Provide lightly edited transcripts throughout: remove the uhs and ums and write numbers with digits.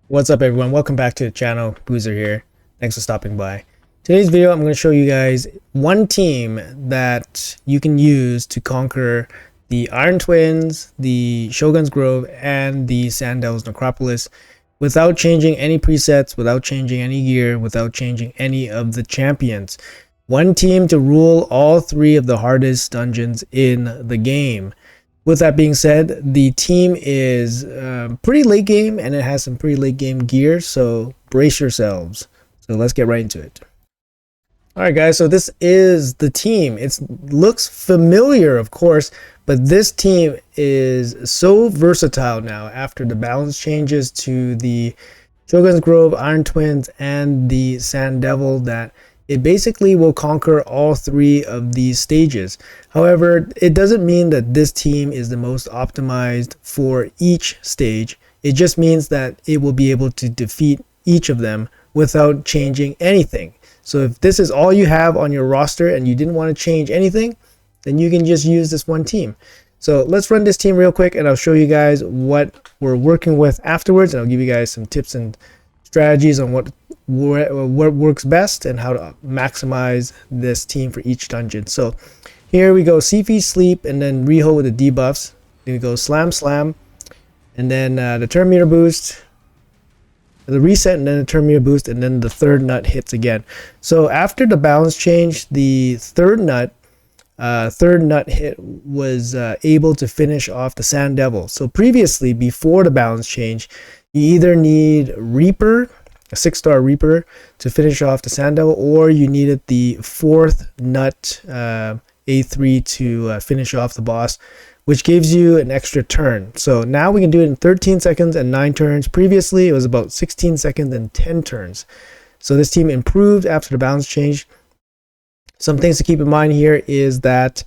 What's up everyone, welcome back to the channel. Boozer here. Thanks for stopping by. Today's video I'm going to show you guys one team that you can use to conquer the Iron Twins, the Shogun's Grove, and the Sand Devils Necropolis without changing any presets, without changing any gear, without changing any of the champions. One team to rule all three of the hardest dungeons in the game. With that being said, the team is pretty late game and it has some pretty late game gear, so brace yourselves. So let's get right into it. Alright guys, so this is the team. It looks familiar, of course, but this team is so versatile now after the balance changes to the Shogun's Grove, Iron Twins, and the Sand Devil that it basically will conquer all three of these stages. However, it doesn't mean that this team is the most optimized for each stage. It just means that it will be able to defeat each of them without changing anything. So if this is all you have on your roster and you didn't want to change anything, then you can just use this one team. So let's run this team real quick and I'll show you guys what we're working with afterwards, and I'll give you guys some tips and strategies on what works best and how to maximize this team for each dungeon. So here we go, Sifi, Sleep, and then Riho with the debuffs. Then we go Slam, Slam, and then the turn meter boost, the reset, and then the turn meter boost, and then the third nut hits again. So after the balance change, the third nut hit was able to finish off the Sand Devil. So previously, before the balance change, you either need Reaper, a 6-star Reaper, to finish off the Sand Devil, or you needed the fourth nut A3 to finish off the boss, which gives you an extra turn. So now we can do it in 13 seconds and 9 turns. Previously, it was about 16 seconds and 10 turns. So this team improved after the balance change. Some things to keep in mind here is that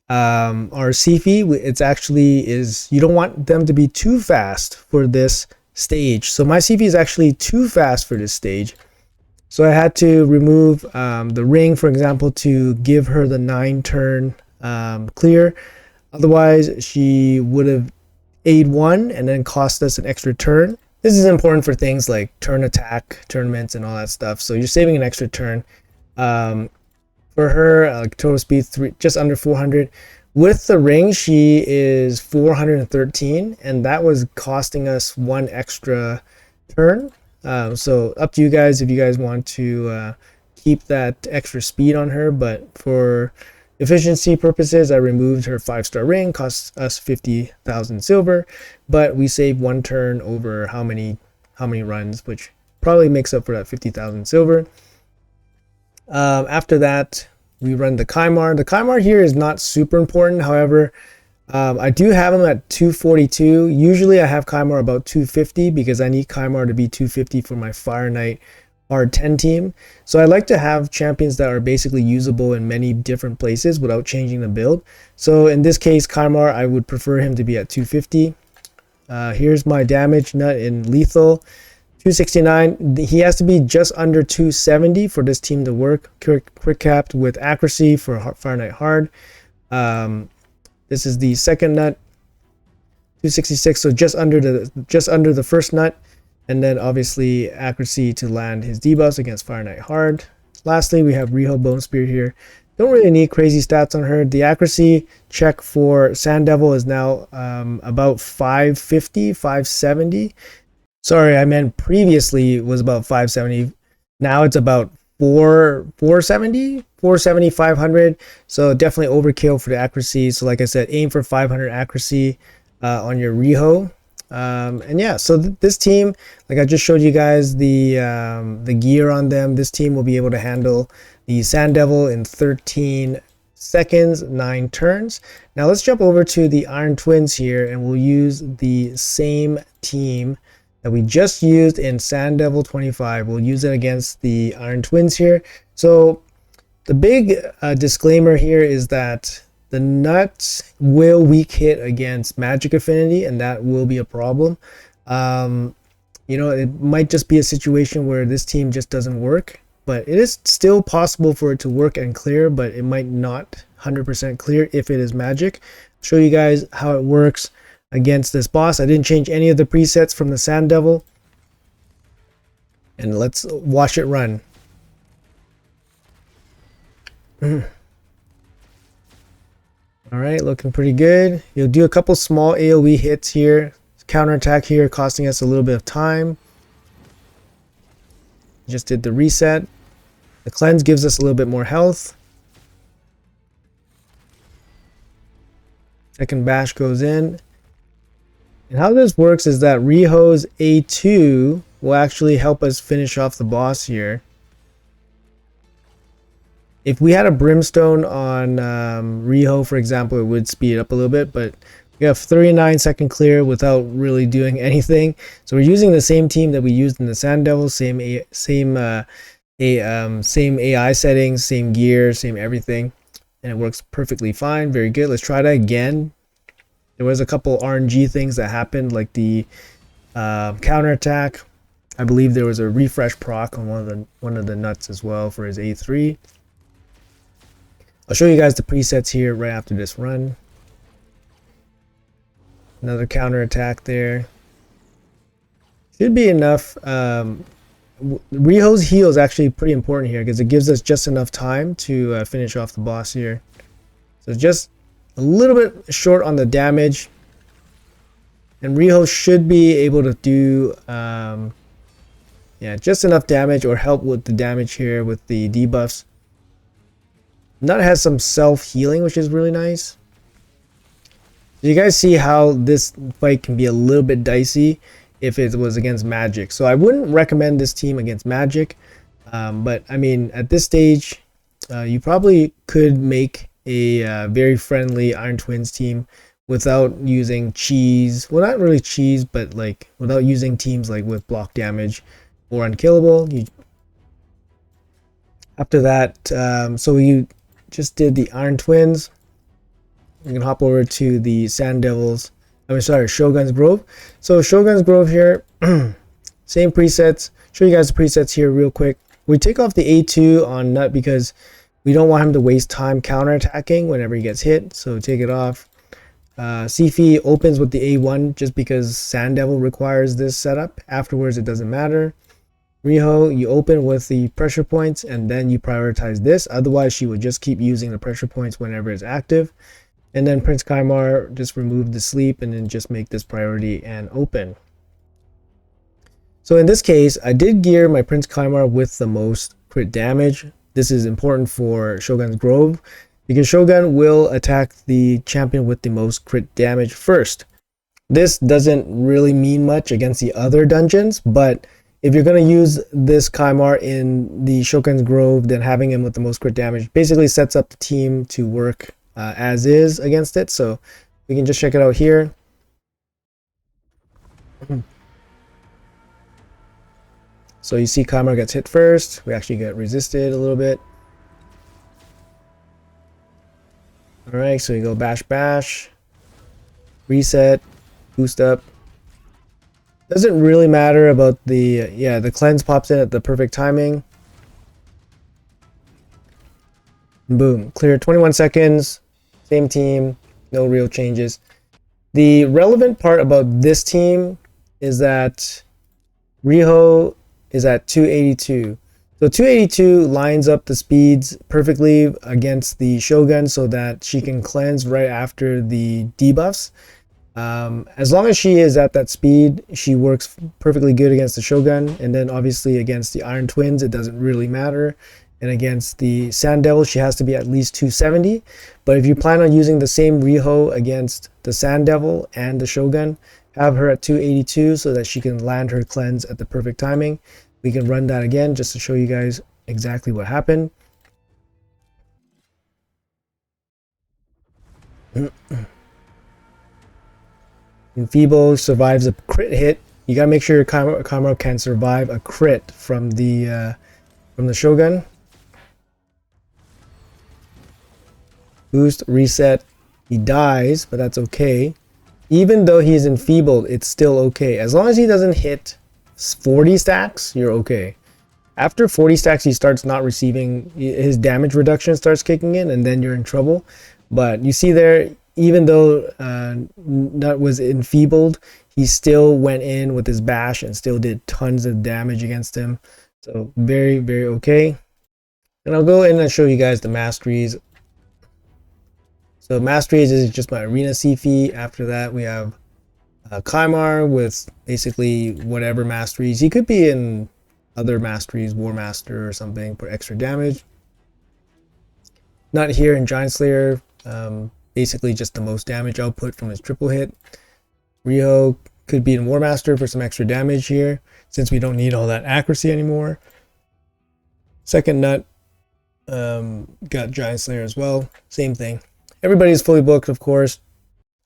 our Sifi, it's actually you don't want them to be too fast for this stage. So my CV is actually too fast for this stage, so I had to remove the ring, for example, to give her the 9 turn clear. Otherwise she would have A1 and then cost us an extra turn. This is important for things like turn attack tournaments and all that stuff, so you're saving an extra turn. For her, total speed just under 400. With the ring, she is 413, and that was costing us 1 extra turn. So up to you guys if you guys want to keep that extra speed on her, but for efficiency purposes, I removed her 5-star ring, cost us 50,000 silver, but we saved 1 turn over how many runs, which probably makes up for that 50,000 silver. After that, we run the Kaimar. The Kaimar here is not super important. However, I do have him at 242. Usually I have Kaimar about 250 because I need Kaimar to be 250 for my Fire Knight R10 team. So I like to have champions that are basically usable in many different places without changing the build. So in this case, Kaimar, I would prefer him to be at 250. Here's my damage nut in lethal. 269. He has to be just under 270 for this team to work. Quick capped with accuracy for Fire Knight Hard. This is the second nut, 266. So just under the first nut, and then obviously accuracy to land his debuffs against Fire Knight Hard. Lastly, we have Riho Bone Spear here. Don't really need crazy stats on her. The accuracy check for Sand Devil is now about 550, 570. Sorry, I meant previously it was about 570. Now it's about 470, 500. So definitely overkill for the accuracy. So like I said, aim for 500 accuracy on your Riho. And yeah, so this team, like I just showed you guys the gear on them. This team will be able to handle the Sand Devil in 13 seconds, 9 turns. Now let's jump over to the Iron Twins here, and we'll use the same team that we just used in Sand Devil 25. We'll use it against the Iron Twins here. So the big disclaimer here is that the nuts will weak hit against magic affinity, and that will be a problem. You know, it might just be a situation where this team just doesn't work, but it is still possible for it to work and clear, but it might not 100% clear if it is magic. I'll show you guys how it works against this boss. I didn't change any of the presets from the Sand Devil. and let's watch it run. All right, looking pretty good. You'll do a couple small AoE hits here. Counterattack here, costing us a little bit of time. Just did the reset. The cleanse gives us a little bit more health. Second bash goes in. And how this works is that Riho's A2 will actually help us finish off the boss here. If we had a brimstone on Riho, for example, it would speed up a little bit, but we have 39-second clear without really doing anything. So we're using the same team that we used in the Sand Devil, same AI settings, same gear, same everything, and it works perfectly fine. Very good. Let's try that again. There was a couple RNG things that happened, like the counterattack. I believe there was a refresh proc on one of the nuts as well for his A3. I'll show you guys the presets here right after this run. Another counterattack there. Should be enough. Riho's heal is actually pretty important here because it gives us just enough time to finish off the boss here. So just a little bit short on the damage. And Riho should be able to do yeah, just enough damage or help with the damage here with the debuffs. Nut has some self-healing, which is really nice. You guys see how this fight can be a little bit dicey if it was against Magic. So I wouldn't recommend this team against Magic. But I mean, at this stage, you probably could make a very friendly Iron Twins team without using cheese. Well, not really cheese, but like without using teams like with block damage or unkillable. After that, so you just did the Iron Twins. We can hop over to the Sand Devils. Shogun's Grove. So Shogun's Grove here, same presets. Show you guys the presets here real quick. We take off the A2 on Nut because we don't want him to waste time counterattacking whenever he gets hit. So take it off. Sifi opens with the A1 just because Sand Devil requires this setup. Afterwards, it doesn't matter. Riho, you open with the pressure points and then you prioritize this. Otherwise, she would just keep using the pressure points whenever it's active. And then Prince Kaimar, just remove the sleep and then just make this priority and open. So in this case, I did gear my Prince Kaimar with the most crit damage. This is important for Shogun's Grove because Shogun will attack the champion with the most crit damage first. This doesn't really mean much against the other dungeons, but if you're going to use this Kaimar in the Shogun's Grove, then having him with the most crit damage basically sets up the team to work as is against it. So we can just check it out here. So you see Kaimar gets hit first. We actually get resisted a little bit. Alright, so you go bash bash, reset, boost up. Doesn't really matter about the, the cleanse pops in at the perfect timing. Boom, clear 21 seconds, same team, no real changes. The relevant part about this team is that Riho is at 282. So 282 lines up the speeds perfectly against the Shogun so that she can cleanse right after the debuffs. As long as she is at that speed, she works perfectly good against the Shogun, and then obviously against the Iron Twins it doesn't really matter, and against the Sand Devil she has to be at least 270. But if you plan on using the same Riho against the Sand Devil and the Shogun, have her at 282 so that she can land her cleanse at the perfect timing. We can run that again just to show you guys exactly what happened. Enfeeble survives a crit hit. You gotta make sure your Kaimar can survive a crit from the Shogun. Boost, reset. He dies, but that's okay. Even though he's enfeebled, it's still okay. As long as he doesn't hit 40 stacks, you're okay. After 40 stacks, he starts not receiving, his damage reduction starts kicking in, and then you're in trouble. But you see there, even though Nut was enfeebled, he still went in with his bash and still did tons of damage against him. So very, very okay. And I'll go in and show you guys the masteries. So masteries is just my arena CP. After that, we have Kaimar with basically whatever masteries. He could be in other masteries, War Master or something, for extra damage. Not here in Giant Slayer. Basically just the most damage output from his triple hit. Riho could be in War Master for some extra damage here, since we don't need all that accuracy anymore. Second nut, got Giant Slayer as well. Same thing. Everybody's fully booked, of course.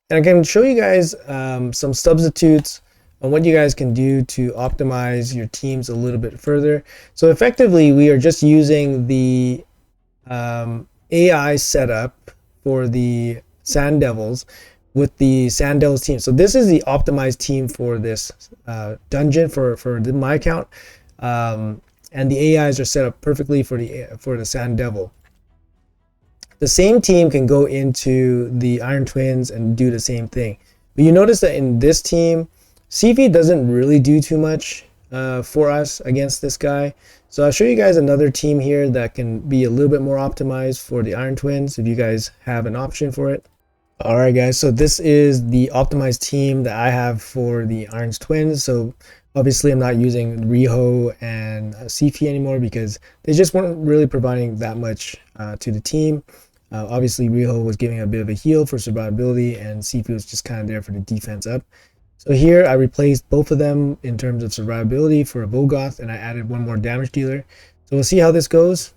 And I can show you guys some substitutes on what you guys can do to optimize your teams a little bit further. So effectively, we are just using the AI setup for the Sand Devils with the Sand Devils team. So this is the optimized team for this dungeon for my account. And the AIs are set up perfectly for the Sand Devil. The same team can go into the Iron Twins and do the same thing. But you notice that in this team, CV doesn't really do too much for us against this guy. So I'll show you guys another team here that can be a little bit more optimized for the Iron Twins if you guys have an option for it. Alright guys, so this is the optimized team that I have for the Iron Twins. So obviously I'm not using Riho and CP anymore because they just weren't really providing that much to the team. Obviously Riho was giving a bit of a heal for survivability and CP was just kind of there for the defense up. So here I replaced both of them in terms of survivability for a Vogoth, and I added one more damage dealer. So we'll see how this goes.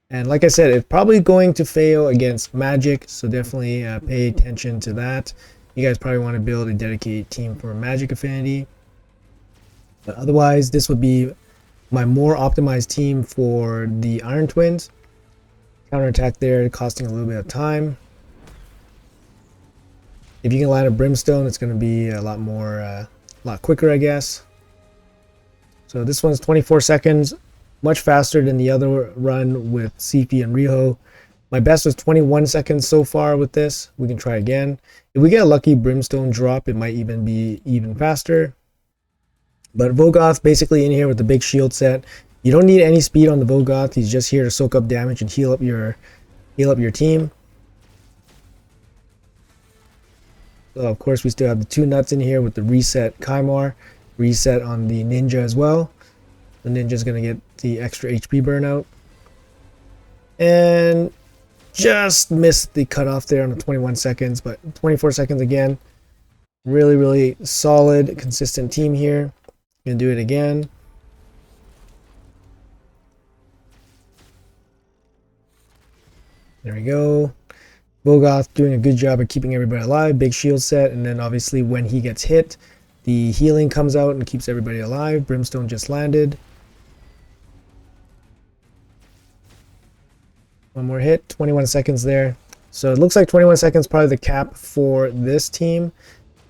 And like I said, it's probably going to fail against magic, so definitely pay attention to that. You guys probably want to build a dedicated team for magic affinity. But otherwise, this would be my more optimized team for the Iron Twins. Counterattack there, costing a little bit of time. If you can land a Brimstone, it's going to be a lot more, a lot quicker, I guess. So this one's 24 seconds, much faster than the other run with CP and Riho. My best was 21 seconds so far with this. We can try again. If we get a lucky Brimstone drop, it might even be even faster. But Vogoth basically in here with the big shield set. You don't need any speed on the Vogoth. He's just here to soak up damage and heal up your team. So of course we still have the two nuts in here with the reset Kaimar, reset on the ninja as well. The ninja's gonna get the extra HP burnout. And just missed the cutoff there on the 21 seconds, but 24 seconds again. Really, really solid, consistent team here. Gonna do it again. There we go. Vogoth doing a good job of keeping everybody alive. Big shield set, and then obviously when he gets hit, the healing comes out and keeps everybody alive. Brimstone just landed. One more hit, 21 seconds there. So it looks like 21 seconds probably the cap for this team.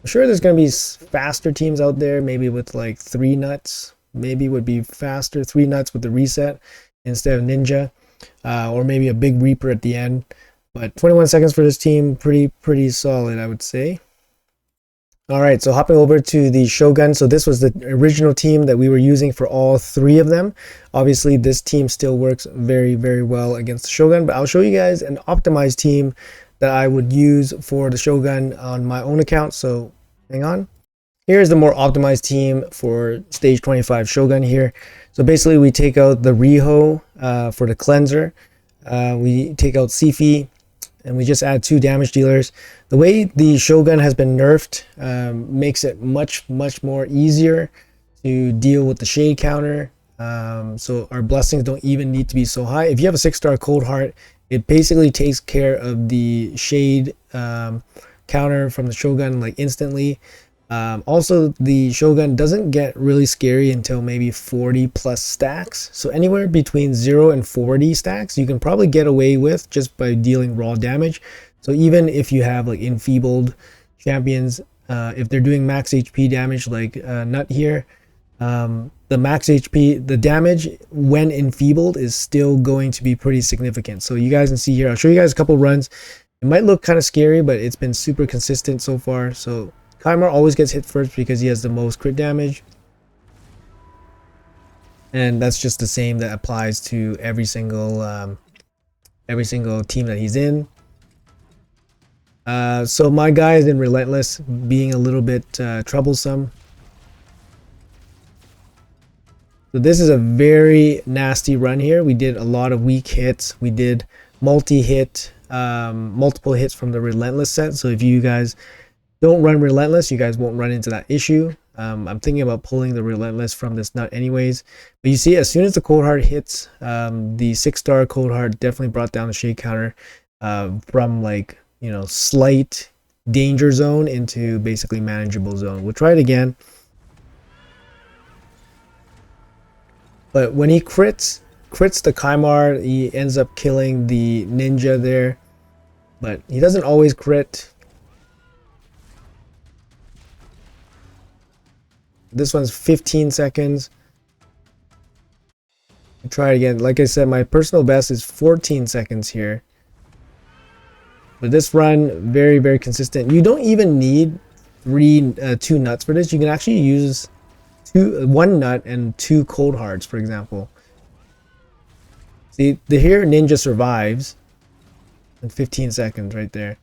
I'm sure there's going to be faster teams out there, maybe with like 3 nuts. Maybe would be faster, 3 nuts with the reset instead of ninja. Or maybe a big reaper at the end. But 21 seconds for this team, pretty solid, I would say. Alright, so hopping over to the Shogun. So this was the original team that we were using for all 3 of them. Obviously, this team still works very, very well against the Shogun. But I'll show you guys an optimized team that I would use for the Shogun on my own account. So hang on. Here's the more optimized team for stage 25 Shogun here. So basically, we take out the Riho for the cleanser. We take out Sifi. And we just add 2 damage dealers. The way the Shogun has been nerfed makes it much more easier to deal with the shade counter. So our blessings don't even need to be so high. If you have a 6-star Cold Heart, it basically takes care of the shade counter from the Shogun like instantly. Also, the Shogun doesn't get really scary until maybe 40 plus stacks. So anywhere between 0 and 40 stacks, you can probably get away with just by dealing raw damage. So even if you have like enfeebled champions, if they're doing max HP damage like Nut here, the max HP, the damage when enfeebled is still going to be pretty significant. So you guys can see here, I'll show you guys a couple runs. It might look kind of scary, but it's been super consistent so far. So Kymar always gets hit first because he has the most crit damage. And that's just the same that applies to every single team that he's in. So my guy is in Relentless, being a little bit troublesome. So this is a very nasty run here. We did a lot of weak hits. We did multiple hits from the Relentless set. So if you guys don't run Relentless, you guys won't run into that issue. I'm thinking about pulling the Relentless from this nut anyways. But you see, as soon as the Cold Heart hits, the 6-star Cold Heart definitely brought down the shade counter from, like, you know, slight danger zone into basically manageable zone. We'll try it again. But when he crits the Kymar, he ends up killing the ninja there. But he doesn't always crit. This one's 15 seconds. I'll try it again. Like I said, my personal best is 14 seconds here. But this run, very, very consistent. You don't even need two nuts for this. You can actually use one nut and 2 cold hearts, for example. See, here ninja survives in 15 seconds right there.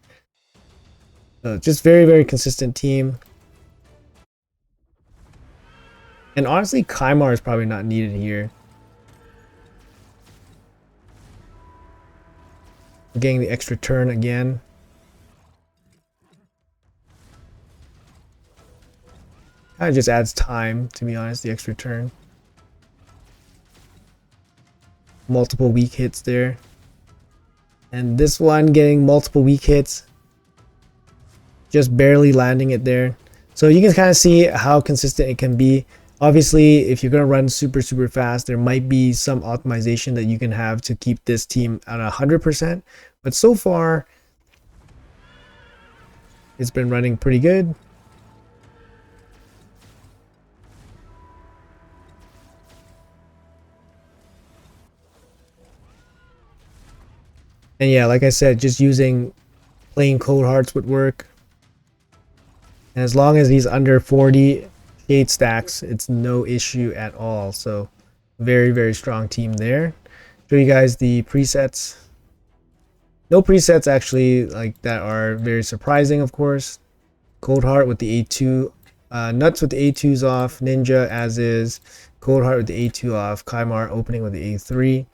So just very, very consistent team. And honestly, Kymar is probably not needed here. Getting the extra turn again. Kind of just adds time, to be honest, the extra turn. Multiple weak hits there. And this one getting multiple weak hits. Just barely landing it there. So you can kind of see how consistent it can be. Obviously, if you're going to run super, super fast, there might be some optimization that you can have to keep this team at 100%. But so far, it's been running pretty good. And yeah, like I said, just using plain cold hearts would work. And as long as he's under 40 shade stacks, it's no issue at all. So very, very strong team there. Show you guys the presets. No presets actually like that are very surprising, of course. Cold Heart with the A2, Nuts with the A2s off, Ninja as is, Cold Heart with the A2 off, Kymar opening with the A3.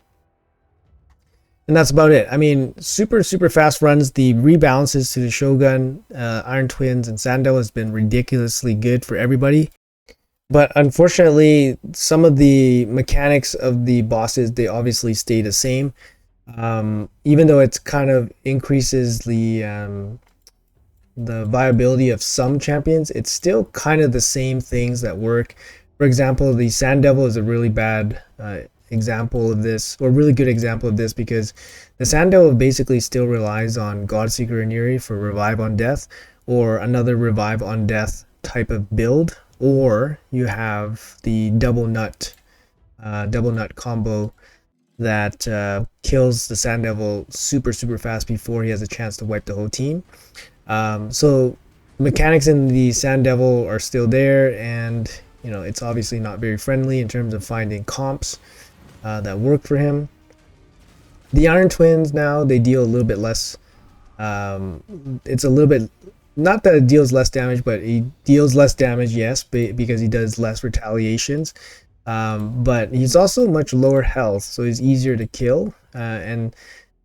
And that's about it. I mean, super, super fast runs. The rebalances to the Shogun, Iron Twins, and Sandel has been ridiculously good for everybody. But unfortunately, some of the mechanics of the bosses, they obviously stay the same. Even though it's kind of increases the viability of some champions, it's still kind of the same things that work. For example, the Sand Devil is a really bad example of this, or really good example of this, because the Sand Devil basically still relies on Godseeker and Yuri for revive on death, or another revive on death type of build, or you have the double nut combo that kills the Sand Devil super, super fast before he has a chance to wipe the whole team. So mechanics in the Sand Devil are still there, and you know, it's obviously not very friendly in terms of finding comps that work for him. The Iron Twins now, they deal a little bit less. It's a little bit, not that it deals less damage, but he deals less damage, yes, because he does less retaliations. But he's also much lower health, so he's easier to kill, and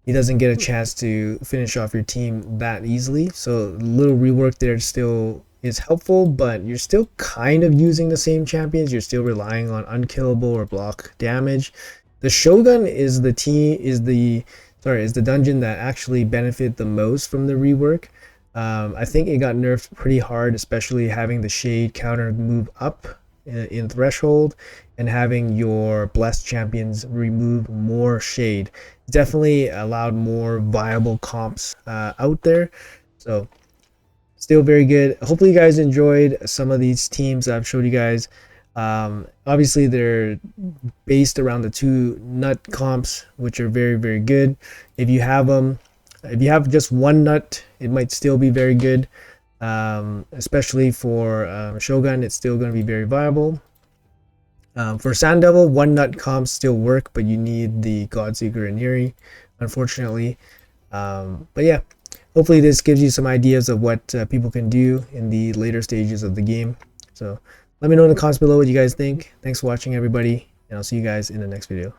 he doesn't get a chance to finish off your team that easily. So a little rework there still is helpful, but you're still kind of using the same champions. You're still relying on unkillable or block damage. The Shogun is the dungeon that actually benefited the most from the rework. I think it got nerfed pretty hard, especially having the shade counter move up in threshold and having your blessed champions remove more shade. Definitely allowed more viable comps out there. So still very good. Hopefully you guys enjoyed some of these teams I've showed you guys. Obviously they're based around the 2 nut comps, which are very, very good. If you have them, if you have just 1 nut, it might still be very good. especially for Shogun. It's still going to be very viable. For Sand Devil, one nut comps still work, but you need the Godseeker and Yuri, unfortunately. But yeah, hopefully this gives you some ideas of what people can do in the later stages of the game. So let me know in the comments below what you guys think. Thanks for watching, everybody, and I'll see you guys in the next video.